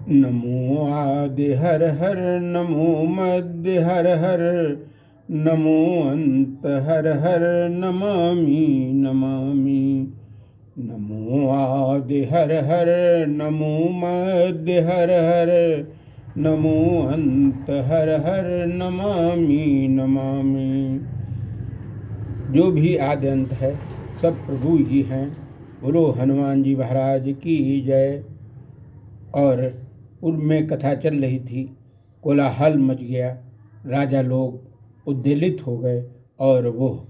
नमो आदि हर हर, नमो मध्य हर हर, नमो अंत हर हर, नमामि नमामि। नमो आदि हर हर, नमो मध्य हर हर, नमो अंत हर हर, नमामि नमामि। जो भी आदि अंत है सब प्रभु ही हैं। बोलो हनुमान जी महाराज की जय। और उनमें कथा चल रही थी, कोलाहल मच गया, राजा लोग उद्वेलित हो गए और वो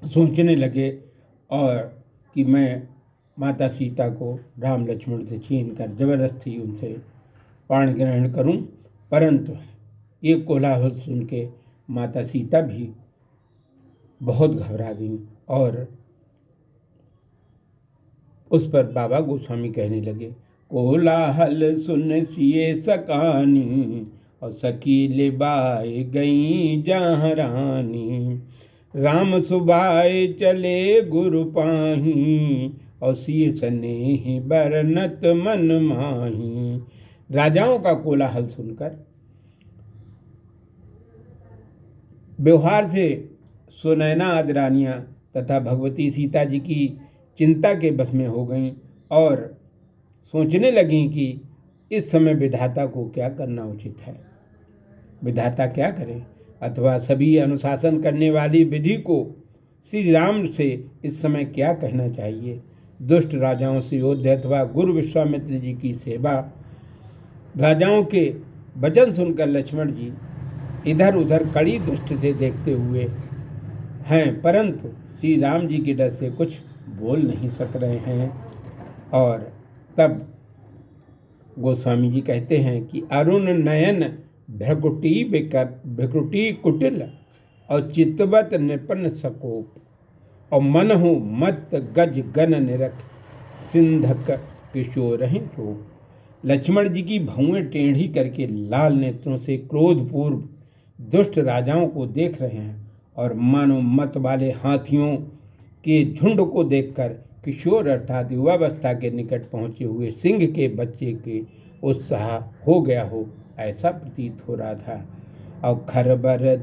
सोचने लगे और कि मैं माता सीता को राम लक्ष्मण से छीन कर जबरदस्ती उनसे प्राण ग्रहण करूं। परंतु ये कोलाहल सुन के माता सीता भी बहुत घबरा गई और उस पर बाबा गोस्वामी कहने लगे, कोलाहल सुन सिए सकानी, और सकी लिबाए गई जहाँ रानी। राम सुबाए चले गुरु पाही, और सिए स्नेह बरनत मन माही। राजाओं का कोलाहल सुनकर व्यवहार से सुनैना आदि रानियाँ तथा भगवती सीता जी की चिंता के बस में हो गईं और सोचने लगीं कि इस समय विधाता को क्या करना उचित है, विधाता क्या करें, अथवा सभी अनुशासन करने वाली विधि को श्री राम से इस समय क्या कहना चाहिए। दुष्ट राजाओं से युद्ध अथवा गुरु विश्वामित्र जी की सेवा। राजाओं के वचन सुनकर लक्ष्मण जी इधर उधर कड़ी दृष्टि से देखते हुए हैं, परंतु श्री राम जी के डर से कुछ बोल नहीं सक रहे हैं। और तब गोस्वामी जी कहते हैं कि अरुण नयन भ्रकुटी कुटिल, और चितवत निपन सकोप, और मनहु मत गज गन निरख, सिंधक किशोर ही चोप। लक्ष्मण जी की भौएं टेढ़ी करके लाल नेत्रों से क्रोधपूर्व दुष्ट राजाओं को देख रहे हैं और मानो मत वाले हाथियों के झुंड को देखकर किशोर अर्थात युवावस्था के निकट पहुंचे हुए सिंह के बच्चे के उत्साह हो गया हो, ऐसा प्रतीत हो रहा था। और खरबर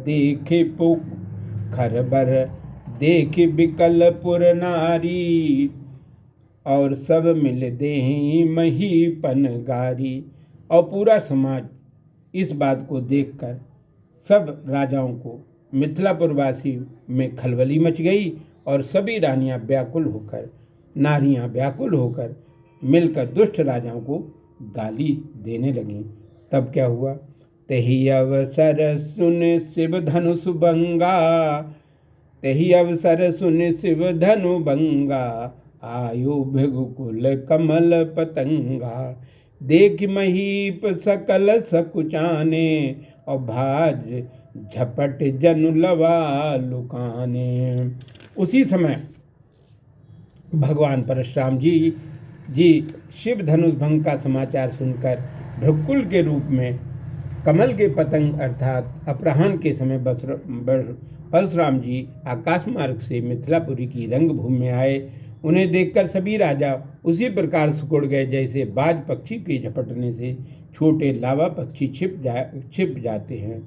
देखे बिकल पुर नारी, और सब मिल देहि महीपन गारी। और पूरा समाज इस बात को देखकर सब राजाओं को मिथिलापुरवासी में खलबली मच गई और सभी नारियां व्याकुल होकर मिलकर दुष्ट राजाओं को गाली देने लगीं। तब क्या हुआ, तेहि अवसर सुन शिव धनुष बंगा, तेहि अवसर सुन शिव धनु बंगा, आयु भृगुकुल कमल पतंगा। देख महीप सकल सकुचाने, और भाज झपट जनु लवा लुकाने। उसी समय भगवान परशुराम जी शिव धनुष भंग का समाचार सुनकर भृगुकुल के रूप में कमल के पतंग अर्थात अपराह्न के समय परशुराम जी आकाश मार्ग से मिथिलापुरी की रंगभूमि में आए। उन्हें देखकर सभी राजा उसी प्रकार सिकुड़ गए जैसे बाज पक्षी के झपटने से छोटे लावा पक्षी छिप जाते हैं।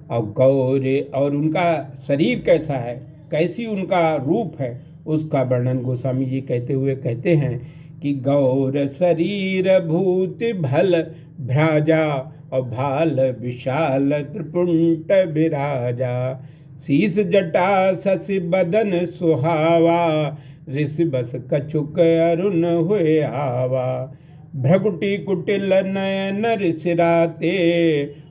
और गौर और उनका शरीर कैसा है, कैसी उनका रूप है, उसका वर्णन गोस्वामी जी कहते हैं कि गौर शरीर भूत भल भ्राजा, और भाल विशाल त्रिपुंट विराजा। शीस जटा शशि बदन सुहावा, ऋषि बस कछुक अरुण हुए आवा। भ्रकुटी कुटिल नयन ऋषिराते,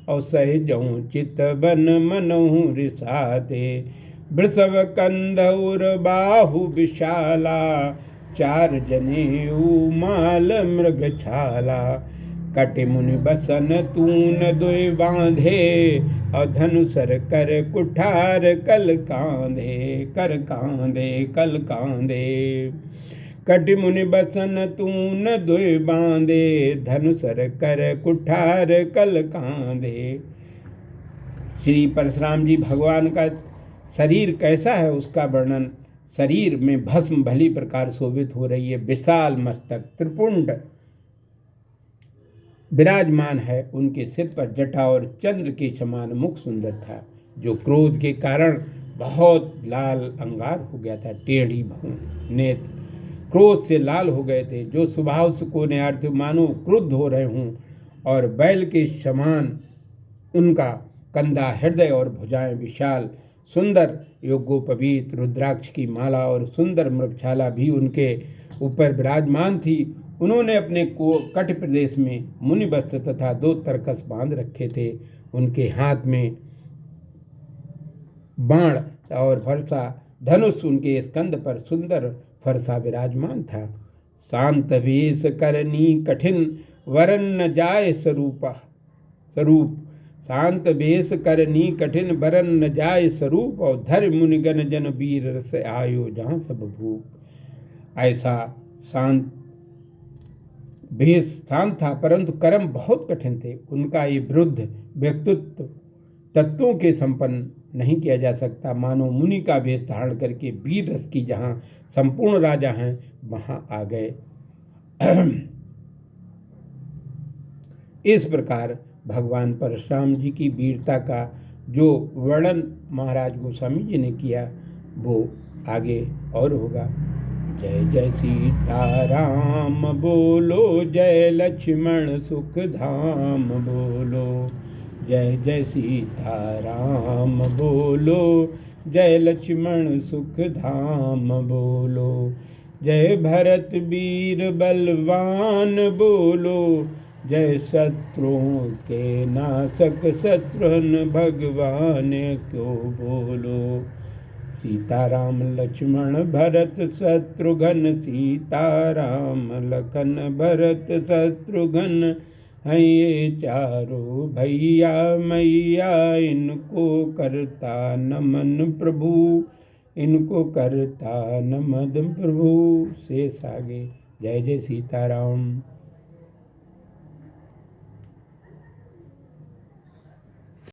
और सहजऊ चित बन मनहु रिसाते। वृषभ कंधौर बाहु विशाला, चार जनेऊ माल मृग छाला। कटि मुनि बसन तून दुई बांधे, और धनुसर कर कुठार कल कांधे। कटि मुनि बसन तून दुई बांधे, धनुसर कर कुठार कल कांधे। श्री परशुराम जी भगवान का शरीर कैसा है उसका वर्णन, शरीर में भस्म भली प्रकार शोभित हो रही है, विशाल मस्तक, त्रिपुंड विराजमान है। उनके सिर पर जटा और चंद्र के समान मुख सुंदर था, जो क्रोध के कारण बहुत लाल अंगार हो गया था। टेढ़ी नेत्र क्रोध से लाल हो गए थे, जो स्वभाव से कोने अर्थ मानो क्रुद्ध हो रहे हों, और बैल के समान उनका कंधा, हृदय और भुजाएं विशाल सुंदर योगोपवीत रुद्राक्ष की माला और सुंदर मृगशाला भी उनके ऊपर विराजमान थी। उन्होंने अपने कट प्रदेश में मुनि वस्त्र तथा 2 तरकस बांध रखे थे। उनके हाथ में बाण और फरसा धनुष, उनके स्कंद पर सुंदर फरसा विराजमान था। शांत वेश करनी कठिन वरन न जाय स्वरूप शांत वेश करनी कठिन वरन न जाय स्वरूप, और धर मुनिगण जन वीर रस आयो जहाँ सब भूप। ऐसा शांत वेश शांत था, परंतु कर्म बहुत कठिन थे। उनका ये वृद्ध व्यक्तित्व तत्वों के संपन्न नहीं किया जा सकता। मानो मुनि का वेश धारण करके वीर रस की जहाँ संपूर्ण राजा हैं वहाँ आ गए। इस प्रकार भगवान परशुराम जी की वीरता का जो वर्णन महाराज गोस्वामी जी ने किया वो आगे और होगा। जय जय सीताराम बोलो, जय लक्ष्मण सुख धाम बोलो। जय जय सीताराम बोलो, जय लक्ष्मण सुख धाम बोलो। जय भरत वीर बलवान बोलो, जय शत्रुओं के नाशक शत्रुघ्न भगवान को बोलो। सीताराम लक्ष्मण भरत शत्रुघ्न, सीताराम लखन भरत शत्रुघ्न, हैं ये चारों भैया मैया, इनको करता नमन प्रभु, इनको करता नमन प्रभु। शेष आगे। जय जय सीताराम।